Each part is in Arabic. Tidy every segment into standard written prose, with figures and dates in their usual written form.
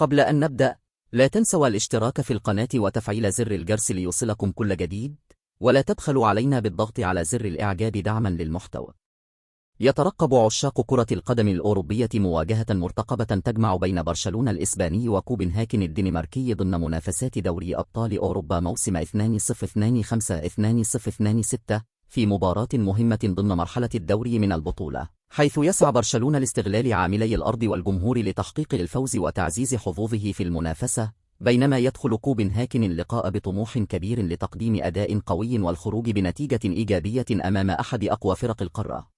قبل أن نبدأ، لا تنسوا الاشتراك في القناة وتفعيل زر الجرس ليوصلكم كل جديد، ولا تبخلوا علينا بالضغط على زر الإعجاب دعما للمحتوى. يترقب عشاق كرة القدم الأوروبية مواجهة مرتقبة تجمع بين برشلونة الإسباني وكوبنهاجن الدنماركي ضمن منافسات دوري أبطال أوروبا موسم 2025-2026 في مباراة مهمة ضمن مرحلة الدوري من البطولة، حيث يسعى برشلونة لاستغلال عاملي الأرض والجمهور لتحقيق الفوز وتعزيز حظوظه في المنافسة، بينما يدخل كوبنهاجن اللقاء بطموح كبير لتقديم أداء قوي والخروج بنتيجة إيجابية أمام أحد أقوى فرق القارة.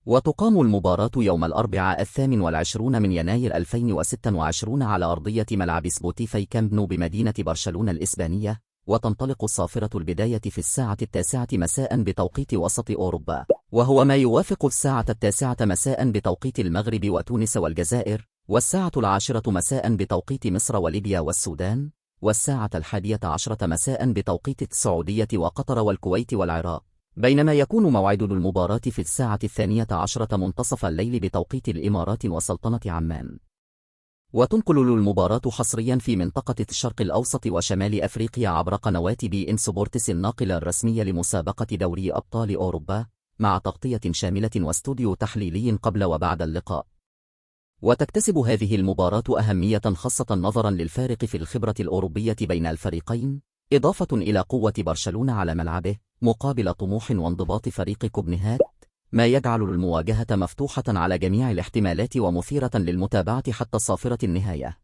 وتقام المباراة يوم الأربعاء 28 من يناير 2026 على أرضية ملعب سبوتيفاي كامب نو بمدينة برشلونة الإسبانية، وتنطلق الصافرة البداية في الساعة 9 مساء بتوقيت وسط أوروبا، وهو ما يوافق الساعة 9 مساء بتوقيت المغرب وتونس والجزائر، والساعة 10 مساء بتوقيت مصر وليبيا والسودان، والساعة 11 مساء بتوقيت السعودية وقطر والكويت والعراق، بينما يكون موعد المباراة في الساعة 12 منتصف الليل بتوقيت الإمارات وسلطنة عمان. وتنقل المباراة حصريا في منطقة الشرق الأوسط وشمال أفريقيا عبر قنوات بي إن سبورتس الناقلة الرسمية لمسابقة دوري أبطال أوروبا، مع تغطية شاملة واستوديو تحليلي قبل وبعد اللقاء. وتكتسب هذه المباراة أهمية خاصة نظرا للفارق في الخبرة الأوروبية بين الفريقين، إضافة إلى قوة برشلونة على ملعبه مقابل طموح وانضباط فريق كوبنهاجن، ما يجعل المواجهة مفتوحة على جميع الاحتمالات ومثيرة للمتابعة حتى صافرة النهاية.